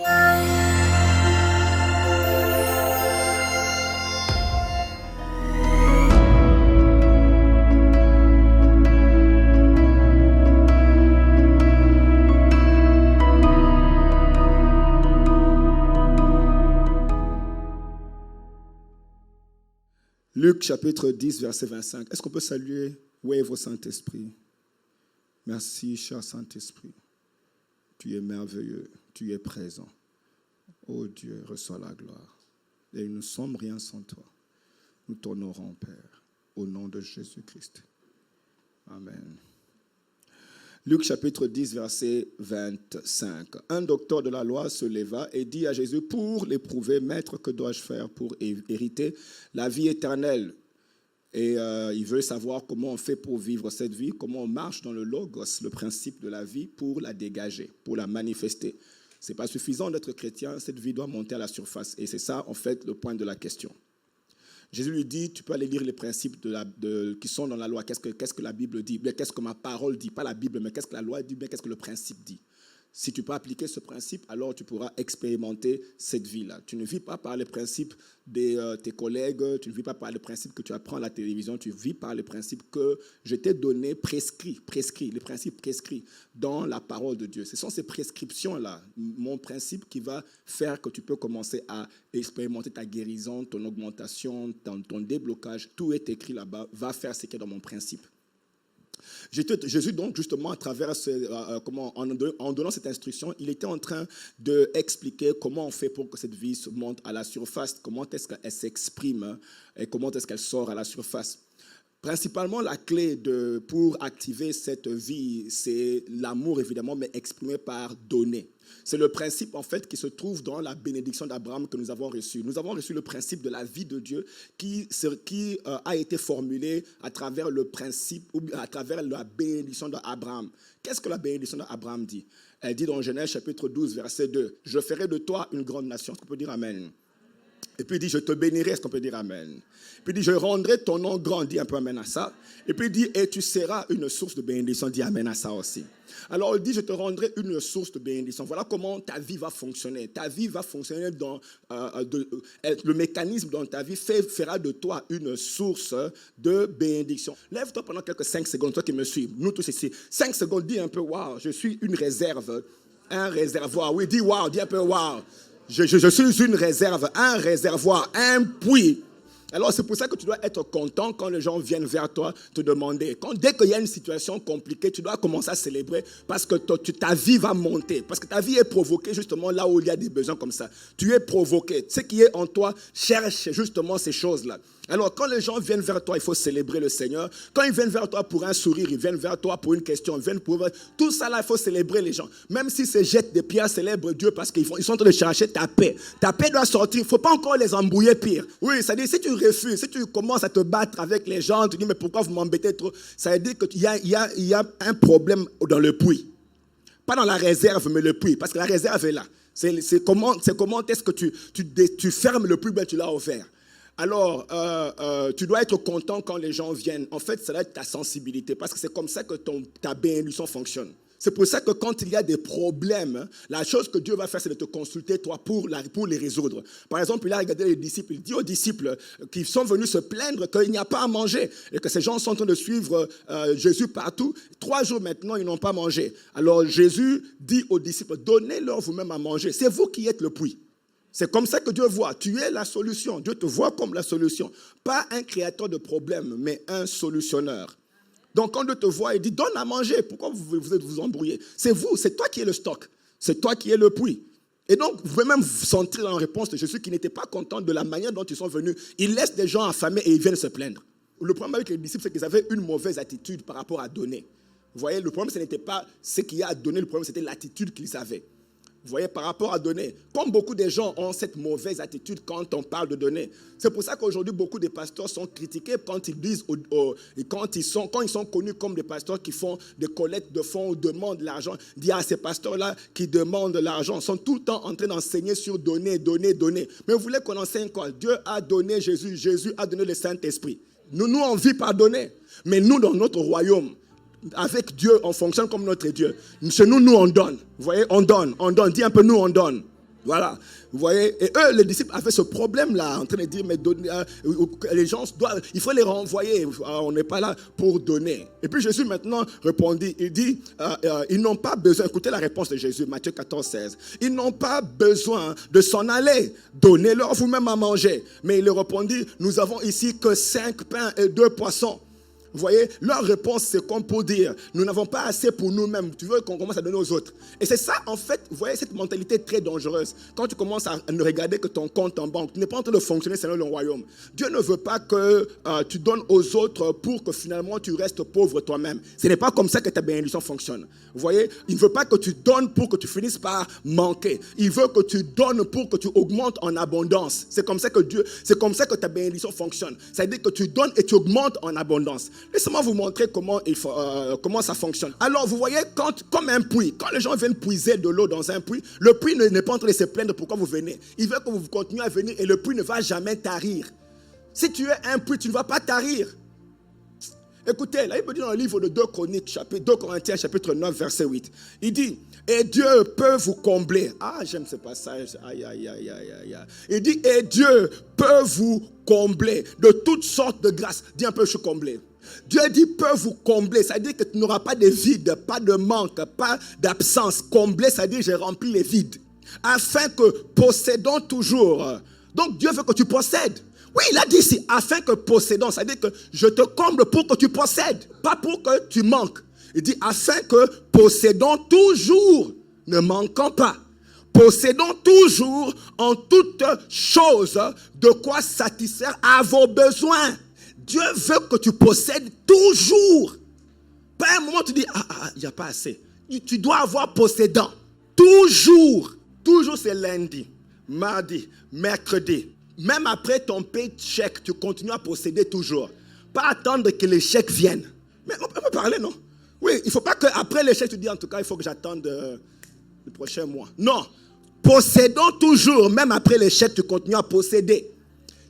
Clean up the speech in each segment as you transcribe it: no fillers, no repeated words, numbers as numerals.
Luc chapitre 10, verset 25. Est-ce qu'on peut saluer Wave au Saint-Esprit? Merci, cher Saint-Esprit. Tu es merveilleux, tu es présent. Oh Dieu, reçois la gloire. Et nous ne sommes rien sans toi. Nous t'honorons, Père, au nom de Jésus-Christ. Amen. Luc chapitre 10, verset 25. Un docteur de la loi se leva et dit à Jésus, pour l'éprouver, Maître, que dois-je faire pour hériter la vie éternelle? Et il veut savoir comment on fait pour vivre cette vie, comment on marche dans le logos, le principe de la vie, pour la dégager, pour la manifester. Ce n'est pas suffisant d'être chrétien, cette vie doit monter à la surface. Et c'est ça, en fait, le point de la question. Jésus lui dit, tu peux aller lire les principes qui sont dans la loi. Qu'est-ce que la Bible dit? Bien, qu'est-ce que ma parole dit? Pas la Bible, mais qu'est-ce que la loi dit? Bien, qu'est-ce que le principe dit? Si tu peux appliquer ce principe, alors tu pourras expérimenter cette vie-là. Tu ne vis pas par les principes de tes collègues, tu ne vis pas par les principes que tu apprends à la télévision, tu vis par les principes que je t'ai donnés prescrits, les principes prescrits dans la parole de Dieu. Ce sont ces prescriptions-là, mon principe qui va faire que tu peux commencer à expérimenter ta guérison, ton augmentation, ton déblocage. Tout est écrit là-bas, va faire ce qui est dans mon principe. Jésus, donc, justement, à travers en donnant cette instruction, il était en train d'expliquer comment on fait pour que cette vie se monte à la surface, comment est-ce qu'elle s'exprime et comment est-ce qu'elle sort à la surface. Principalement, la clé pour activer cette vie, c'est l'amour, évidemment, mais exprimé par donner. C'est le principe, en fait, qui se trouve dans la bénédiction d'Abraham que nous avons reçue. Nous avons reçu le principe de la vie de Dieu qui a été formulé à travers le principe, ou à travers la bénédiction d'Abraham. Qu'est-ce que la bénédiction d'Abraham dit? Elle dit dans Genèse chapitre 12, verset 2, « Je ferai de toi une grande nation. » Est-ce qu'on peut dire Amen? Et puis il dit, je te bénirai, est-ce qu'on peut dire Amen? Puis il dit, je rendrai ton nom grand, dis un peu Amen à ça. Et puis il dit, et tu seras une source de bénédiction, dis Amen à ça aussi. Alors il dit, je te rendrai une source de bénédiction. Voilà comment ta vie va fonctionner. Ta vie va fonctionner le mécanisme dans ta vie fera de toi une source de bénédiction. Lève-toi pendant quelques 5 secondes, toi qui me suis, nous tous ici. 5 secondes, dis un peu, wow, je suis une réserve, un réservoir. Oui, dis wow, dis un peu wow. Je suis une réserve, un réservoir, un puits. Alors, c'est pour ça que tu dois être content quand les gens viennent vers toi te demander. Dès qu'il y a une situation compliquée, tu dois commencer à célébrer parce que ta vie va monter. Parce que ta vie est provoquée justement là où il y a des besoins comme ça. Tu es provoqué. Ce qui est en toi cherche justement ces choses-là. Alors, quand les gens viennent vers toi, il faut célébrer le Seigneur. Quand ils viennent vers toi pour un sourire, ils viennent vers toi pour une question, ils viennent pour... Tout ça, là, il faut célébrer les gens. Même s'ils se jettent des pierres, célèbre Dieu parce qu'ils sont en train de chercher ta paix. Ta paix doit sortir. Il ne faut pas encore les embrouiller pire. Oui, ça veut dire, si tu refuses, si tu commences à te battre avec les gens, tu dis, mais pourquoi vous m'embêtez trop? Ça veut dire qu'il y a un problème dans le puits. Pas dans la réserve, mais le puits. Parce que la réserve est là. C'est comment est-ce que tu fermes le puits, ben tu l'as ouvert. Alors, tu dois être content quand les gens viennent. En fait, ça doit être ta sensibilité parce que c'est comme ça que ta bénédiction fonctionne. C'est pour ça que quand il y a des problèmes, la chose que Dieu va faire, c'est de te consulter, toi, pour les résoudre. Par exemple, il a regardé les disciples, il dit aux disciples qui sont venus se plaindre qu'il n'y a pas à manger et que ces gens sont en train de suivre Jésus partout. 3 jours maintenant, ils n'ont pas mangé. Alors, Jésus dit aux disciples, donnez-leur vous-même à manger. C'est vous qui êtes le puits. C'est comme ça que Dieu voit. Tu es la solution. Dieu te voit comme la solution. Pas un créateur de problèmes, mais un solutionneur. Donc, quand Dieu te voit, il dit, donne à manger. Pourquoi vous embrouillez? C'est vous, c'est toi qui es le stock. C'est toi qui es le puits. Et donc, vous pouvez même vous sentir dans la réponse de Jésus qui n'était pas content de la manière dont ils sont venus. Ils laissent des gens affamés et ils viennent se plaindre. Le problème avec les disciples, c'est qu'ils avaient une mauvaise attitude par rapport à donner. Vous voyez, le problème, ce n'était pas ce qu'il y a à donner. Le problème, c'était l'attitude qu'ils avaient. Vous voyez, par rapport à donner. Comme beaucoup de gens ont cette mauvaise attitude quand on parle de donner. C'est pour ça qu'aujourd'hui, beaucoup de pasteurs sont critiqués quand ils disent, quand ils sont connus comme des pasteurs qui font des collectes de fonds ou demandent de l'argent. Dire à ces pasteurs-là qui demandent de l'argent, sont tout le temps en train d'enseigner sur donner. Mais vous voulez qu'on enseigne quoi? Dieu a donné Jésus, Jésus a donné le Saint-Esprit. Nous, on vit par donner. Mais nous, dans notre royaume, avec Dieu, on fonctionne comme notre Dieu. Chez nous, on donne. Vous voyez, on donne. Dis un peu, nous, on donne. Voilà, vous voyez, et eux, les disciples avaient ce problème-là, en train de dire, mais les gens doivent, il faut les renvoyer, on n'est pas là pour donner. Et puis Jésus maintenant répondit, il dit, ils n'ont pas besoin, écoutez la réponse de Jésus, Matthieu 14, 16, ils n'ont pas besoin de s'en aller, donnez-leur vous-même à manger. Mais il leur répondit, nous avons ici que 5 pains et 2 poissons. Vous voyez, leur réponse, c'est comme pour dire, nous n'avons pas assez pour nous-mêmes, tu veux qu'on commence à donner aux autres. Et c'est ça, en fait, vous voyez, cette mentalité très dangereuse. Quand tu commences à ne regarder que ton compte en banque, tu n'es pas en train de fonctionner selon le royaume. Dieu ne veut pas que tu donnes aux autres pour que finalement tu restes pauvre toi-même. Ce n'est pas comme ça que ta bénédiction fonctionne. Vous voyez, il ne veut pas que tu donnes pour que tu finisses par manquer. Il veut que tu donnes pour que tu augmentes en abondance. C'est comme ça que ta bénédiction fonctionne. C'est-à-dire que tu donnes et tu augmentes en abondance. Laissez-moi vous montrer comment ça fonctionne. Alors, vous voyez, comme un puits, quand les gens viennent puiser de l'eau dans un puits, le puits n'est pas en train de se plaindre pourquoi vous venez. Il veut que vous continuez à venir et le puits ne va jamais tarir. Si tu es un puits, tu ne vas pas tarir. Écoutez, la Bible dit dans le livre de 2 Corinthiens, chapitre 9, verset 8. Il dit, et Dieu peut vous combler. Ah, j'aime ce passage. Aïe, aïe, aïe, aïe, aïe. Il dit, et Dieu peut vous combler de toutes sortes de grâces. Dis un peu, je suis comblé. Dieu dit peut vous combler, c'est-à-dire que tu n'auras pas de vide, pas de manque, pas d'absence. Combler, c'est-à-dire j'ai rempli les vides. Afin que possédons toujours. Donc Dieu veut que tu possèdes. Oui, il a dit ici, afin que possédons, c'est-à-dire que je te comble pour que tu possèdes, pas pour que tu manques. Il dit afin que possédons toujours, ne manquons pas. Possédons toujours en toutes choses de quoi satisfaire à vos besoins. Dieu veut que tu possèdes toujours. Pas un moment tu dis, il n'y a pas assez. Tu dois avoir possédant. Toujours. Toujours c'est lundi, mardi, mercredi. Même après ton paycheck, tu continues à posséder toujours. Pas attendre que les chèques viennent. Mais on peut parler, non? Oui, il ne faut pas qu'après les chèques, tu dis en tout cas, il faut que j'attende le prochain mois. Non. Possédons toujours. Même après les chèques, tu continues à posséder.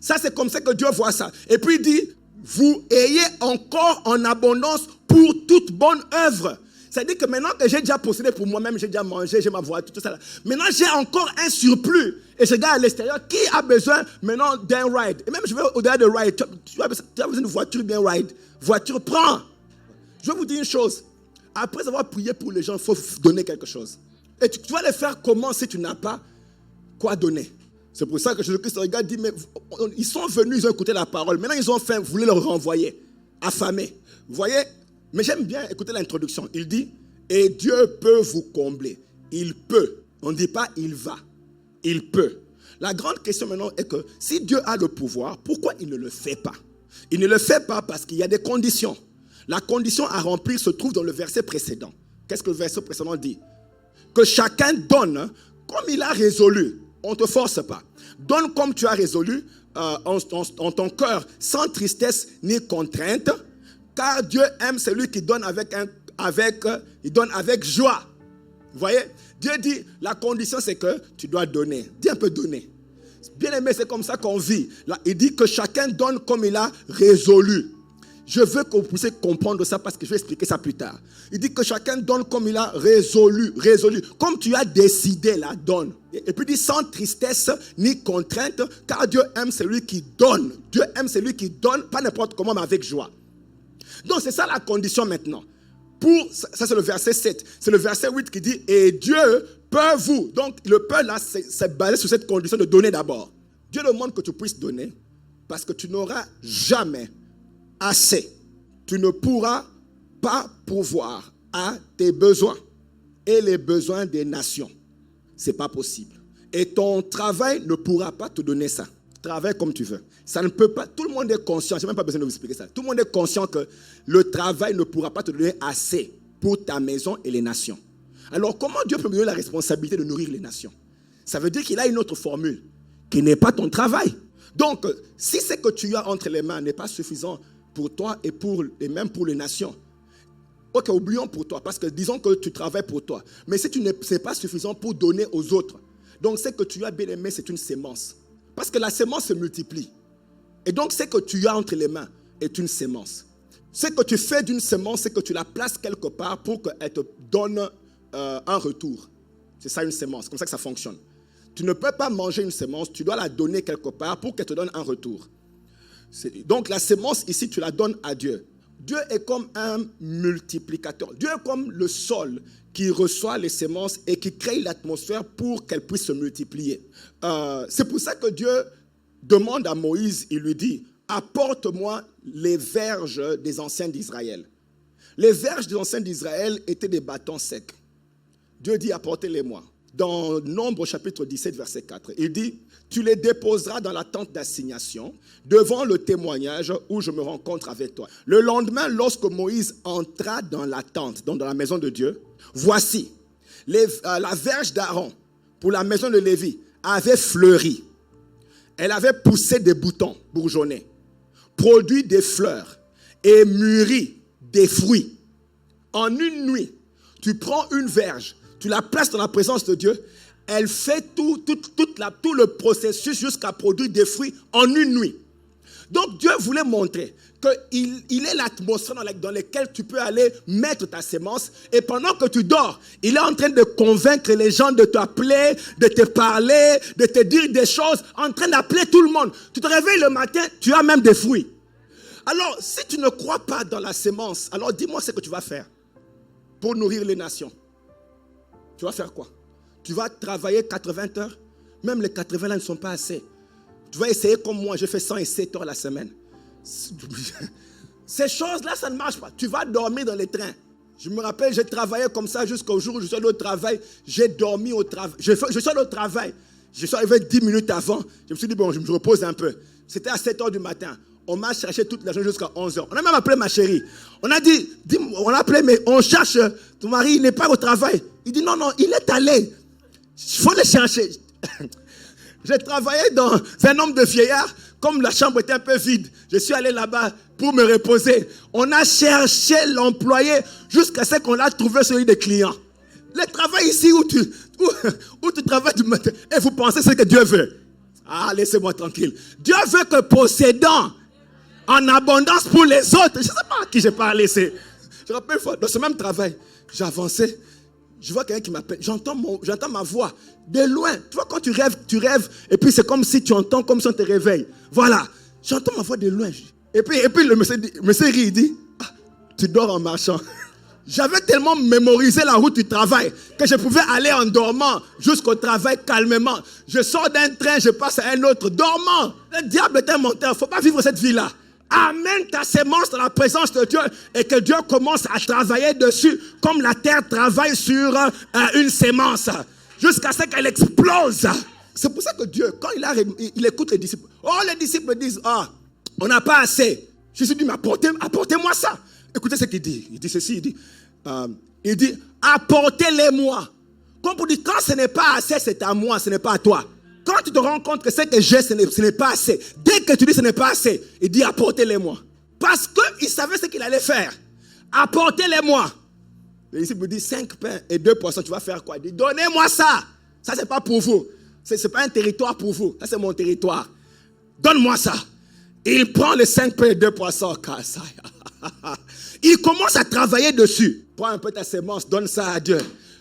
Ça, c'est comme ça que Dieu voit ça. Et puis il dit, vous ayez encore en abondance pour toute bonne œuvre. C'est-à-dire que maintenant que j'ai déjà possédé pour moi-même, j'ai déjà mangé, j'ai ma voiture, tout ça. Là. Maintenant, j'ai encore un surplus. Et je regarde à l'extérieur, qui a besoin maintenant d'un ride? Et même je vais au-delà de ride. Tu as besoin d'une voiture bien ride. Voiture, prends. Je vais vous dire une chose. Après avoir prié pour les gens, il faut donner quelque chose. Et tu vas les faire comment si tu n'as pas quoi donner? C'est pour ça que Jésus-Christ regarde et dit, mais ils sont venus, ils ont écouté la parole. Maintenant, ils ont faim, vous voulez leur renvoyer, affamés. Vous voyez? Mais j'aime bien écouter l'introduction. Il dit, et Dieu peut vous combler. Il peut. On ne dit pas, il va. Il peut. La grande question maintenant est que, si Dieu a le pouvoir, pourquoi il ne le fait pas? Il ne le fait pas parce qu'il y a des conditions. La condition à remplir se trouve dans le verset précédent. Qu'est-ce que le verset précédent dit? Que chacun donne comme il a résolu. On ne te force pas. Donne comme tu as résolu en ton cœur, sans tristesse ni contrainte, car Dieu aime celui qui donne il donne avec joie. Vous voyez? Dieu dit, la condition c'est que tu dois donner. Dis un peu donner. Bien aimé, c'est comme ça qu'on vit. Là, il dit que chacun donne comme il a résolu. Je veux que vous puissiez comprendre ça parce que je vais expliquer ça plus tard. Il dit que chacun donne comme il a résolu. Comme tu as décidé, là, donne. Et puis il dit sans tristesse ni contrainte, car Dieu aime celui qui donne. Dieu aime celui qui donne, pas n'importe comment, mais avec joie. Donc c'est ça la condition maintenant. Ça c'est le verset 7. C'est le verset 8 qui dit, et Dieu peut vous. Donc le peut là, c'est basé sur cette condition de donner d'abord. Dieu demande que tu puisses donner parce que tu n'auras jamais assez. Tu ne pourras pas pourvoir à tes besoins et les besoins des nations. Ce n'est pas possible. Et ton travail ne pourra pas te donner ça. Travaille comme tu veux. Ça ne peut pas. Tout le monde est conscient. Je n'ai même pas besoin de vous expliquer ça. Tout le monde est conscient que le travail ne pourra pas te donner assez pour ta maison et les nations. Alors, comment Dieu peut me donner la responsabilité de nourrir les nations? Ça veut dire qu'il a une autre formule qui n'est pas ton travail. Donc, si ce que tu as entre les mains n'est pas suffisant pour toi et même pour les nations, ok, oublions pour toi, parce que disons que tu travailles pour toi. Mais si c'est pas suffisant pour donner aux autres, donc ce que tu as bien aimé, c'est une sémence. Parce que la sémence se multiplie. Et donc, ce que tu as entre les mains est une sémence. Ce que tu fais d'une sémence, c'est que tu la places quelque part pour qu'elle te donne un retour. C'est ça une sémence, comme ça que ça fonctionne. Tu ne peux pas manger une sémence, tu dois la donner quelque part pour qu'elle te donne un retour. Donc la sémence ici, tu la donnes à Dieu. Dieu est comme un multiplicateur. Dieu est comme le sol qui reçoit les sémences et qui crée l'atmosphère pour qu'elles puissent se multiplier. C'est pour ça que Dieu demande à Moïse, il lui dit, apporte-moi les verges des anciens d'Israël. Les verges des anciens d'Israël étaient des bâtons secs. Dieu dit, apportez-les-moi. Dans Nombre chapitre 17, verset 4, il dit, tu les déposeras dans la tente d'assignation, devant le témoignage où je me rencontre avec toi. Le lendemain, lorsque Moïse entra dans la tente, donc dans la maison de Dieu, voici, la verge d'Aaron pour la maison de Lévi avait fleuri. Elle avait poussé des boutons bourgeonnés, produit des fleurs et mûri des fruits. En une nuit, tu prends une verge, tu la places dans la présence de Dieu, elle fait tout le processus jusqu'à produire des fruits en une nuit. Donc Dieu voulait montrer qu'il est l'atmosphère dans laquelle tu peux aller mettre ta sémence. Et pendant que tu dors, il est en train de convaincre les gens de t'appeler, de te parler, de te dire des choses, en train d'appeler tout le monde. Tu te réveilles le matin, tu as même des fruits. Alors, si tu ne crois pas dans la sémence, alors dis-moi ce que tu vas faire pour nourrir les nations. Tu vas faire quoi? Tu vas travailler 80 heures? Même les 80 là ne sont pas assez. Tu vas essayer comme moi, je fais 107 heures la semaine. Ces choses-là, ça ne marche pas. Tu vas dormir dans les trains. Je me rappelle, j'ai travaillé comme ça jusqu'au jour où je suis allé au travail. J'ai dormi au travail. Je suis allé au travail. Je suis arrivé 10 minutes avant. Je me suis dit, bon, je me repose un peu. C'était à 7 heures du matin. On m'a cherché toute la journée jusqu'à 11 heures. On a même appelé ma chérie. On a dit, on a appelé, mais on cherche. Ton mari, il n'est pas au travail. Il dit, non, il est allé. Il faut le chercher. J'ai travaillé dans un homme de vieillard. Comme la chambre était un peu vide, je suis allé là-bas pour me reposer. On a cherché l'employé jusqu'à ce qu'on a trouvé celui des clients. Le travail ici où tu travailles du matin, et vous pensez ce que Dieu veut. Ah, laissez-moi tranquille. Dieu veut que possédant en abondance pour les autres. Je ne sais pas à qui j'ai parlé. Je rappelle une fois, dans ce même travail, j'ai avancé. Je vois quelqu'un qui m'appelle. J'entends ma voix de loin. Tu vois, quand tu rêves. Et puis c'est comme si tu entends, comme si on te réveille. Voilà. J'entends ma voix de loin. Et puis le monsieur rit, il dit, ah, tu dors en marchant. J'avais tellement mémorisé la route du travail que je pouvais aller en dormant jusqu'au travail calmement. Je sors d'un train, je passe à un autre, dormant. Le diable est un menteur. Il ne faut pas vivre cette vie-là. Amène ta sémence dans la présence de Dieu et que Dieu commence à travailler dessus comme la terre travaille sur une sémence jusqu'à ce qu'elle explose. C'est pour ça que Dieu, quand il écoute les disciples, les disciples disent, on n'a pas assez. Jésus dit, mais apportez-moi ça. Écoutez ce qu'il dit. Il dit ceci, il dit, apportez-les-moi. Comme pour dire, quand ce n'est pas assez, c'est à moi, ce n'est pas à toi. Quand tu te rends compte que ce que j'ai, ce n'est pas assez. Dès que tu dis ce n'est pas assez, il dit apportez-les-moi. Parce qu'il savait ce qu'il allait faire. Apportez-les-moi. Les disciples me disent 5 pains et 2 poissons, tu vas faire quoi? Il dit donnez-moi ça. Ça, ce n'est pas pour vous. Ce n'est pas un territoire pour vous. Ça, c'est mon territoire. Donne-moi ça. Il prend les 5 pains et 2 poissons. Il commence à travailler dessus. Prends un peu ta sémence, donne ça à Dieu.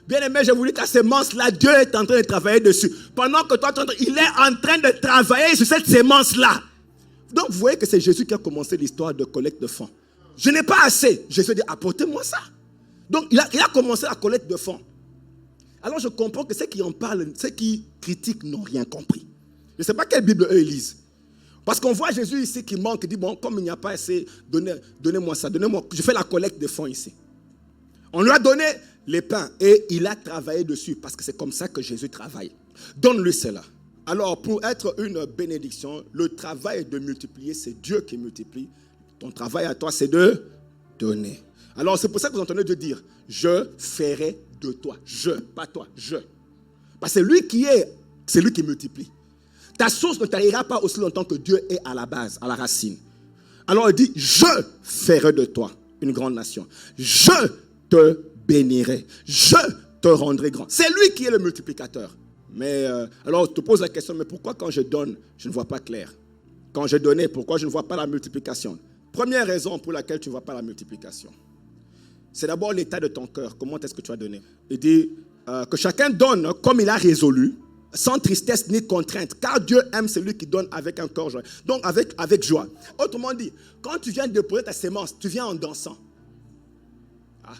Bien aimé, je vous dis que ta sémence-là, Dieu est en train de travailler dessus. Pendant que toi, il est en train de travailler sur cette sémence-là. Donc, vous voyez que c'est Jésus qui a commencé l'histoire de collecte de fonds. Je n'ai pas assez. Jésus dit, apportez-moi ça. Donc, il a commencé la collecte de fonds. Alors, je comprends que ceux qui en parlent, ceux qui critiquent n'ont rien compris. Je ne sais pas quelle Bible eux, ils lisent. Parce qu'on voit Jésus ici qui manque, il dit, bon, comme il n'y a pas assez, donnez-moi ça, donnez-moi, je fais la collecte de fonds ici. On lui a donné les pains et il a travaillé dessus parce que c'est comme ça que Jésus travaille. Donne-lui cela. Alors, pour être une bénédiction, le travail de multiplier, c'est Dieu qui multiplie. Ton travail à toi, c'est de donner. Alors, c'est pour ça que vous entendez Dieu dire, je ferai de toi. Je, pas toi, je. Parce que c'est lui qui multiplie. Ta source ne taillera pas aussi longtemps que Dieu est à la base, à la racine. Alors, il dit, je ferai de toi une grande nation. Je te bénirai. Je te rendrai grand. C'est lui qui est le multiplicateur. Mais alors, je te pose la question, mais pourquoi quand je donne, je ne vois pas clair? Quand je donne, pourquoi je ne vois pas la multiplication? Première raison pour laquelle tu ne vois pas la multiplication, c'est d'abord l'état de ton cœur. Comment est-ce que tu as donné? Il dit que chacun donne comme il a résolu. sans tristesse ni contrainte, car Dieu aime celui qui donne avec un cœur joyeux. Donc avec joie. Autrement dit, quand tu viens déposer ta sémence, tu viens en dansant. Ah.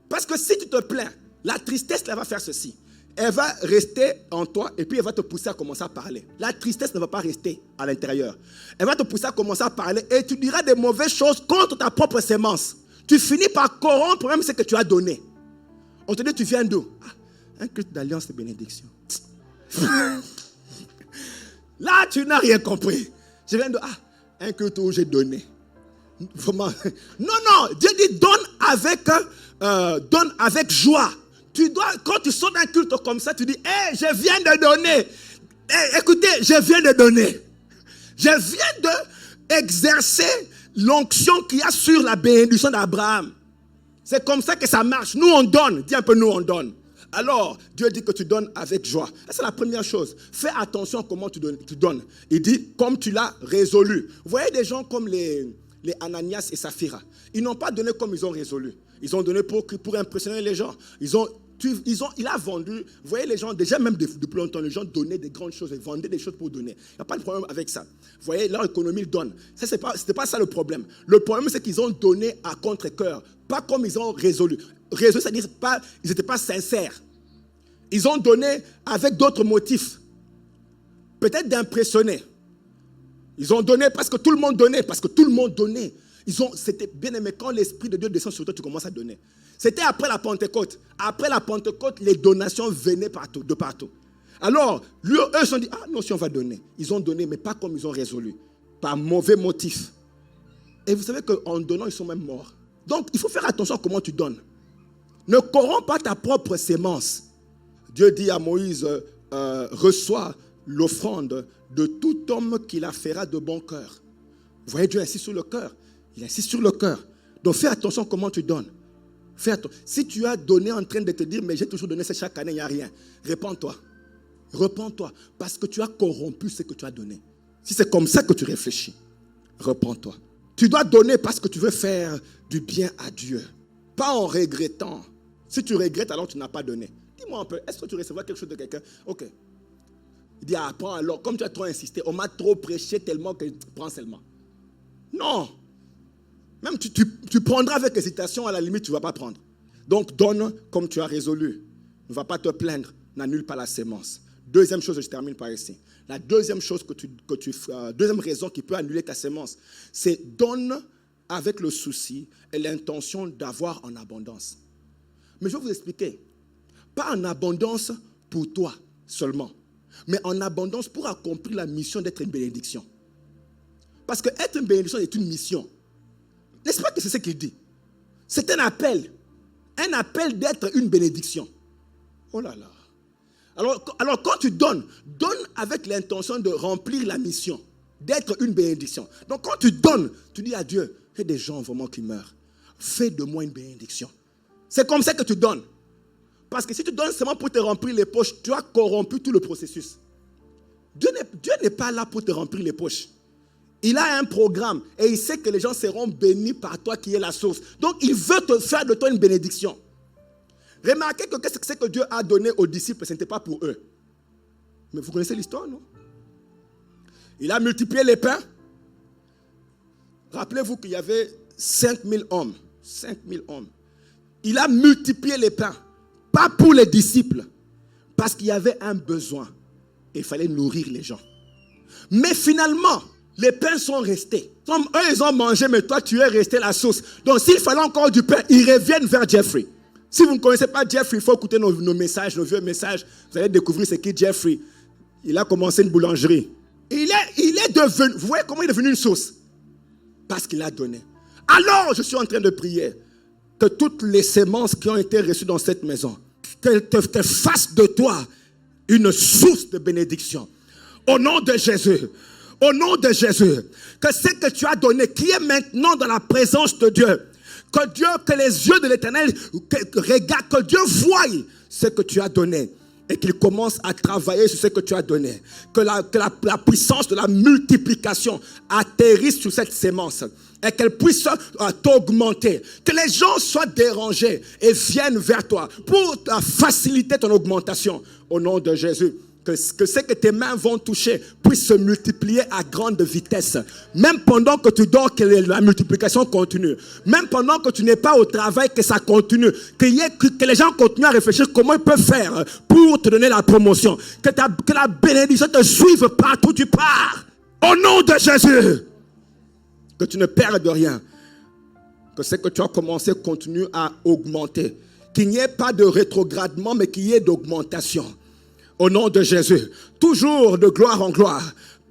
Parce que si tu te plains, la tristesse, elle va faire ceci. Elle va rester en toi et puis elle va te pousser à commencer à parler. La tristesse ne va pas rester à l'intérieur. Elle va te pousser à commencer à parler et tu diras des mauvaises choses contre ta propre sémence. Tu finis par corrompre même ce que tu as donné. On te dit, tu viens d'où? Un culte d'alliance de bénédiction. Là, tu n'as rien compris. Je viens de un culte où j'ai donné. Vraiment. Non, Dieu dit donne avec joie. Tu dois, quand tu sors d'un culte comme ça, tu dis, je viens de donner. Écoutez, je viens de donner. Je viens d'exercer l'onction qu'il y a sur la bénédiction d'Abraham. C'est comme ça que ça marche. Nous, on donne. Dis un peu, nous, on donne. Alors, Dieu dit que tu donnes avec joie. C'est la première chose. Fais attention à comment tu donnes. Il dit, comme tu l'as résolu. Vous voyez des gens comme les Ananias et Saphira. Ils n'ont pas donné comme ils ont résolu. Ils ont donné pour impressionner les gens. Il a vendu. Vous voyez les gens, déjà même depuis longtemps, les gens donnaient des grandes choses. Ils vendaient des choses pour donner. Il n'y a pas de problème avec ça. Vous voyez, leur économie, ils donnent. C'était pas ça le problème. Le problème, c'est qu'ils ont donné à contre-cœur. Pas comme ils ont résolu. Résolu, c'est-à-dire ils n'étaient pas sincères. Ils ont donné avec d'autres motifs. Peut-être d'impressionner. Ils ont donné parce que tout le monde donnait. C'était bien aimé. Quand l'Esprit de Dieu descend sur toi, tu commences à donner. C'était après la Pentecôte. Après la Pentecôte, les donations venaient de partout. Alors, eux se sont dit, non, si on va donner. Ils ont donné, mais pas comme ils ont résolu. Par mauvais motif. Et vous savez qu'en donnant, ils sont même morts. Donc, il faut faire attention à comment tu donnes. Ne corromps pas ta propre sémence. Dieu dit à Moïse, reçois l'offrande de tout homme qui la fera de bon cœur. Vous voyez, Dieu insiste sur le cœur. Il insiste sur le cœur. Donc fais attention comment tu donnes. Fais attention. Si tu as donné en train de te dire, mais j'ai toujours donné ça chaque année, il n'y a rien. Répands-toi. Repends-toi. Parce que tu as corrompu ce que tu as donné. Si c'est comme ça que tu réfléchis, repends-toi. Tu dois donner parce que tu veux faire du bien à Dieu. Pas en regrettant. Si tu regrettes, alors tu n'as pas donné. Dis-moi un peu, est-ce que tu recevras quelque chose de quelqu'un? Ok. Il dit, prends alors. Comme tu as trop insisté, on m'a trop prêché tellement que prends seulement. Non. Même tu prendras avec hésitation, à la limite, tu ne vas pas prendre. Donc, donne comme tu as résolu. Ne va pas te plaindre. N'annule pas la sémence. Deuxième chose, je termine par ici. La deuxième chose deuxième raison qui peut annuler ta sémence, c'est donne avec le souci et l'intention d'avoir en abondance. Mais je vais vous expliquer. Pas en abondance pour toi seulement, mais en abondance pour accomplir la mission d'être une bénédiction. Parce que être une bénédiction est une mission. N'est-ce pas que c'est ce qu'il dit? C'est un appel. Un appel d'être une bénédiction. Oh là là. Alors quand tu donnes avec l'intention de remplir la mission, d'être une bénédiction. Donc quand tu donnes, tu dis à Dieu, il y a des gens vraiment qui meurent. Fais de moi une bénédiction. C'est comme ça que tu donnes. Parce que si tu donnes seulement pour te remplir les poches, tu as corrompu tout le processus. Dieu n'est pas là pour te remplir les poches. Il a un programme et il sait que les gens seront bénis par toi qui est la source. Donc il veut te faire de toi une bénédiction. Remarquez que qu'est-ce que c'est que Dieu a donné aux disciples, ce n'était pas pour eux. Mais vous connaissez l'histoire, non? Il a multiplié les pains. Rappelez-vous qu'il y avait 5000 hommes. 5000 hommes. Il a multiplié les pains. Pas pour les disciples. Parce qu'il y avait un besoin. Et il fallait nourrir les gens. Mais finalement, les pains sont restés. Comme eux, ils ont mangé, mais toi, tu es resté la source. Donc, s'il fallait encore du pain, ils reviennent vers Jeffrey. Si vous ne connaissez pas Jeffrey, il faut écouter nos messages, nos vieux messages. Vous allez découvrir ce qu'est Jeffrey. Il a commencé une boulangerie. Il est devenu, vous voyez comment il est devenu une source? Parce qu'il a donné. Alors, je suis en train de prier que toutes les sémences qui ont été reçues dans cette maison, qu'elles te fassent de toi une source de bénédiction. Au nom de Jésus. Au nom de Jésus. Que ce que tu as donné, qui est maintenant dans la présence de Dieu, que les yeux de l'Éternel regardent, que Dieu voie ce que tu as donné. et qu'il commence à travailler sur ce que tu as donné. Que la puissance de la multiplication atterrisse sur cette sémence et qu'elle puisse t'augmenter. Que les gens soient dérangés et viennent vers toi pour faciliter ton augmentation au nom de Jésus. Que ce que tes mains vont toucher puisse se multiplier à grande vitesse. Même pendant que tu dors, que la multiplication continue. Même pendant que tu n'es pas au travail, que ça continue. Que les gens continuent à réfléchir comment ils peuvent faire pour te donner la promotion. Que la bénédiction te suive partout où tu pars. Au nom de Jésus. Que tu ne perdes rien. Que ce que tu as commencé continue à augmenter. Qu'il n'y ait pas de rétrogradement, mais qu'il y ait d'augmentation. Au nom de Jésus, toujours de gloire en gloire,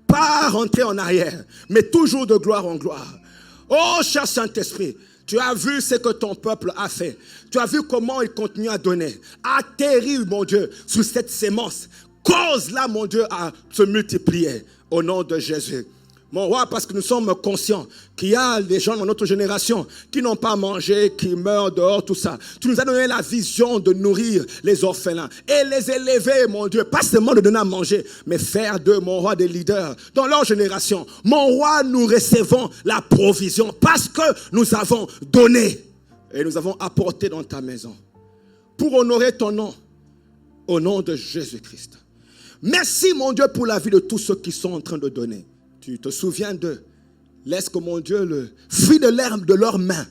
pas rentrer en arrière, mais toujours de gloire en gloire. Oh, cher Saint-Esprit, tu as vu ce que ton peuple a fait. Tu as vu comment il continue à donner. Atterris, mon Dieu, sur cette sémence. Cause-la, mon Dieu, à se multiplier au nom de Jésus. Mon roi, parce que nous sommes conscients qu'il y a des gens dans notre génération qui n'ont pas mangé, qui meurent dehors, tout ça. Tu nous as donné la vision de nourrir les orphelins et les élever, mon Dieu. Pas seulement de donner à manger, mais faire d'eux, mon roi, des leaders dans leur génération. Mon roi, nous recevons la provision parce que nous avons donné et nous avons apporté dans ta maison pour honorer ton nom, au nom de Jésus-Christ. Merci, mon Dieu, pour la vie de tous ceux qui sont en train de donner. Tu te souviens d'eux. Laisse que, mon Dieu, le fruit de l'herbe de leurs mains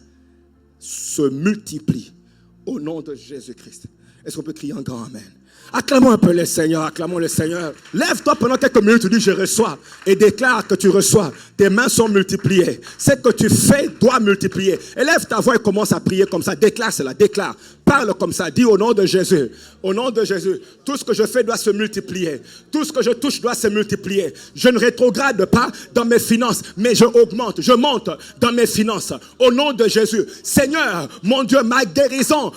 se multiplie au nom de Jésus-Christ. Est-ce qu'on peut crier un grand amen? Acclamons un peu le Seigneur, acclamons le Seigneur. Lève-toi pendant quelques minutes, tu dis je reçois et déclare que tu reçois. Tes mains sont multipliées. Ce que tu fais doit multiplier. Élève ta voix et commence à prier comme ça. Déclare cela, déclare. Parle comme ça, dis au nom de Jésus. Au nom de Jésus, tout ce que je fais doit se multiplier. Tout ce que je touche doit se multiplier. Je ne rétrograde pas dans mes finances, mais je augmente, je monte dans mes finances. Au nom de Jésus. Seigneur, mon Dieu, ma guérison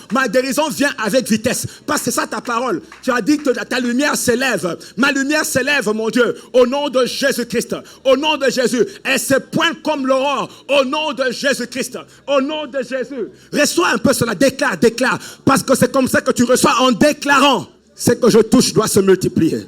vient avec vitesse. Parce que c'est ça ta parole. Tu as dit que ta lumière s'élève. Ma lumière s'élève, mon Dieu, au nom de Jésus-Christ. Au nom de Jésus. Elle se pointe comme l'aurore. Au nom de Jésus-Christ. Au nom de Jésus. Reçois un peu cela. Déclare, déclare. Parce que c'est comme ça que tu reçois en déclarant. Ce que je touche doit se multiplier.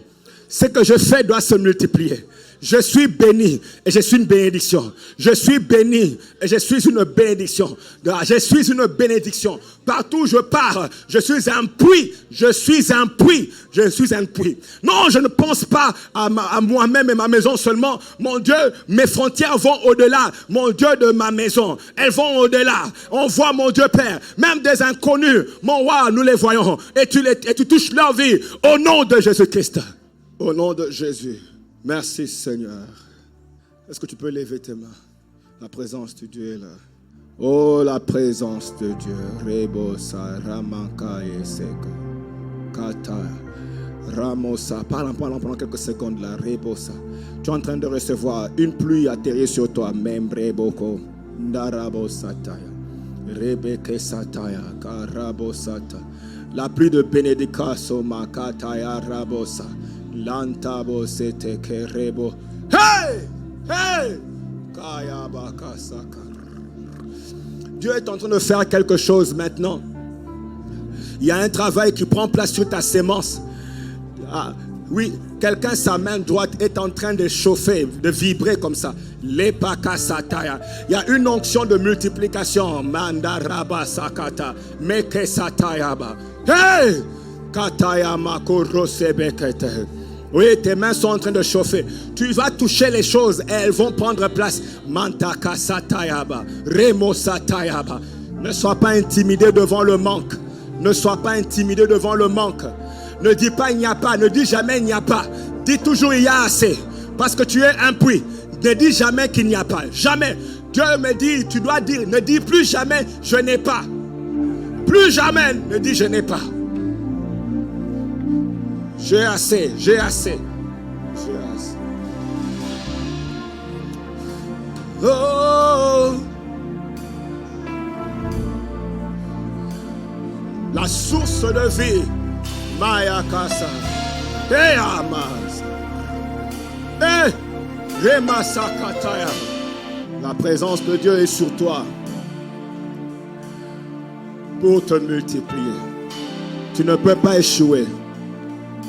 Ce que je fais doit se multiplier. Je suis béni et je suis une bénédiction. Je suis béni et je suis une bénédiction. Je suis une bénédiction. Partout où je pars, je suis un puits. Je suis un puits. Je suis un puits. Non, je ne pense pas à moi-même et ma maison seulement. Mon Dieu, mes frontières vont au-delà. Mon Dieu, de ma maison. Elles vont au-delà. On voit, mon Dieu Père, même des inconnus. Mon roi, nous les voyons. Et tu touches leur vie au nom de Jésus-Christ. Au nom de Jésus. Merci Seigneur. Est-ce que tu peux lever tes mains? La présence de Dieu est là. Oh, la présence de Dieu. Rebosa, Ramanka et Seka. Kata, Ramosa. Parle pendant quelques secondes là. Rebosa. Tu es en train de recevoir une pluie atterrir sur toi. Même Reboko. Ndarabosataya. Rebeke Sataya. Karabosata. La pluie de bénédiction. Makataya Rabosa. Lantabo sete kerebo. Hey! Hey! Kayabaka saka. Dieu est en train de faire quelque chose maintenant. Il y a un travail qui prend place sur ta sémence. Ah, oui, quelqu'un, sa main droite est en train de chauffer, de vibrer comme ça. Lepaka sataya. Il y a une onction de multiplication. Mandaraba sakata. Meke satayaba. Hey! Kataya makoro sebekete. Oui, tes mains sont en train de chauffer. Tu vas toucher les choses et elles vont prendre place. Mantaka satayaba, remo satayaba. Ne sois pas intimidé devant le manque. Ne sois pas intimidé devant le manque. Ne dis pas il n'y a pas. Ne dis jamais il n'y a pas. Dis toujours il y a assez. Parce que tu es un puits. Ne dis jamais qu'il n'y a pas. Jamais. Dieu me dit, tu dois dire, ne dis plus jamais je n'ai pas. Plus jamais ne dis je n'ai pas. J'ai assez, j'ai assez, j'ai assez. Oh, la source de vie, Maya Kasa, et Amas, et Remasakataya. La présence de Dieu est sur toi pour te multiplier. Tu ne peux pas échouer.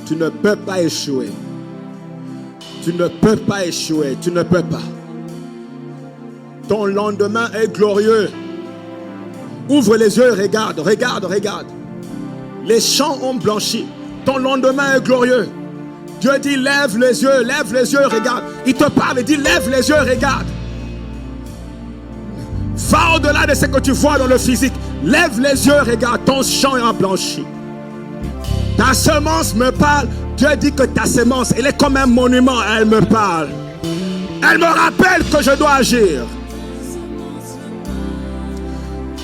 Tu ne peux pas échouer. Tu ne peux pas échouer. Tu ne peux pas. Ton lendemain est glorieux. Ouvre les yeux et regarde, regarde, regarde. Les champs ont blanchi. Ton lendemain est glorieux. Dieu dit lève les yeux, regarde. Il te parle et dit lève les yeux, regarde. Va au-delà de ce que tu vois dans le physique. Lève les yeux, regarde, ton champ est blanchi. Ta semence me parle. Dieu dit que ta semence, elle est comme un monument, elle me parle. Elle me rappelle que je dois agir.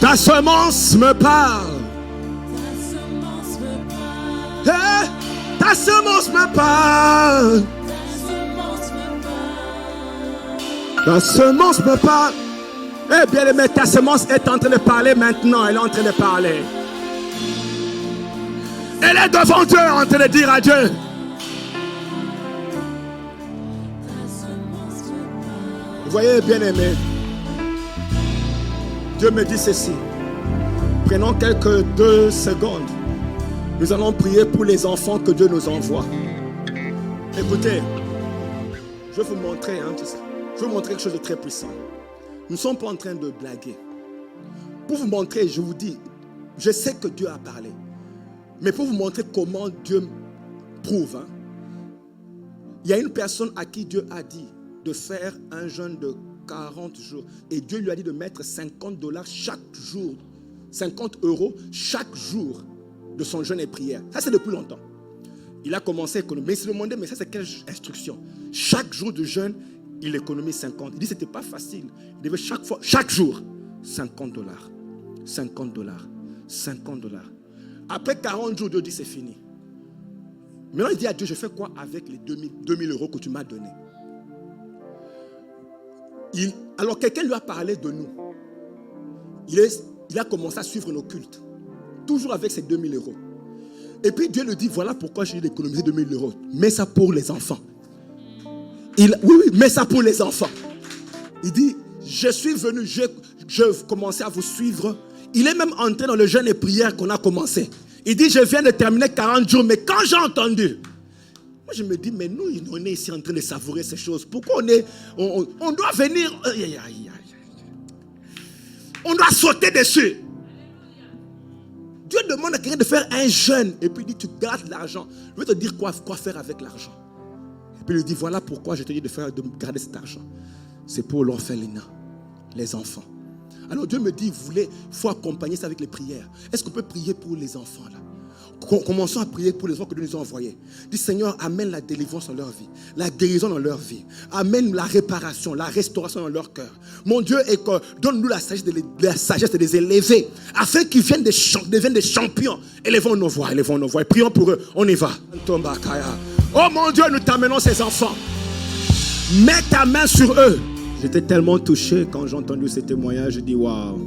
Ta semence me parle. Hey, ta semence me parle. Ta semence me parle. Eh bien aimé, ta semence est en train de parler maintenant. Elle est en train de parler. Elle est devant Dieu en train de dire à Dieu. Vous voyez, bien aimé, Dieu me dit ceci. Prenons quelques 2 secondes. Nous allons prier pour les enfants que Dieu nous envoie. Écoutez, je vais vous montrer, je vais vous montrer quelque chose de très puissant. Nous ne sommes pas en train de blaguer. Pour vous montrer, je vous dis, je sais que Dieu a parlé. Mais pour vous montrer comment Dieu prouve, il y a une personne à qui Dieu a dit de faire un jeûne de 40 jours. Et Dieu lui a dit de mettre $50 chaque jour, 50 € chaque jour de son jeûne et prière. Ça, c'est depuis longtemps. Il a commencé à économiser. Mais il se demandait, mais ça, c'est quelle instruction? Chaque jour de jeûne, il économise 50. Il dit, c'était pas facile. Il devait chaque jour, $50. $50. $50. Après 40 jours, Dieu dit, c'est fini. Maintenant, il dit à Dieu, je fais quoi avec les 2000 € que tu m'as donnés? Alors, quelqu'un lui a parlé de nous. Il a commencé à suivre nos cultes. Toujours avec ces 2000 €. Et puis Dieu lui dit, voilà pourquoi j'ai économisé 2000 €. Mets ça pour les enfants. Oui, mets ça pour les enfants. Il dit, je suis venu, je commençais à vous suivre. Il est même entré dans le jeûne et prière qu'on a commencé. Il dit, je viens de terminer 40 jours, mais quand j'ai entendu, moi je me dis, mais nous, on est ici en train de savourer ces choses. Pourquoi on doit venir, on doit sauter dessus. Dieu demande à quelqu'un de faire un jeûne. Et puis il dit, tu gardes l'argent. Je vais te dire quoi faire avec l'argent. Et puis il lui dit, voilà pourquoi je te dis de garder cet argent. C'est pour l'orphelinat, les enfants. Alors Dieu me dit, il faut accompagner ça avec les prières. Est-ce qu'on peut prier pour les enfants là? Commençons à prier pour les enfants que Dieu nous a envoyés. Dis, Seigneur, amène la délivrance dans leur vie, la guérison dans leur vie. Amène la réparation, la restauration dans leur cœur. Mon Dieu, donne-nous la sagesse de les élever, afin qu'ils deviennent des champions. Élevons nos voix. Et prions pour eux. On y va. Oh mon Dieu, nous t'amenons ces enfants. Mets ta main sur eux. J'étais tellement touché quand j'ai entendu ces témoignages. Je dis, waouh,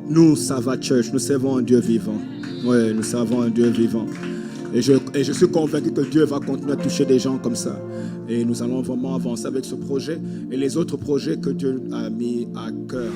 nous, Sava Church, nous servons un Dieu vivant. Oui, nous servons un Dieu vivant. Et je suis convaincu que Dieu va continuer à toucher des gens comme ça. Et nous allons vraiment avancer avec ce projet et les autres projets que Dieu a mis à cœur.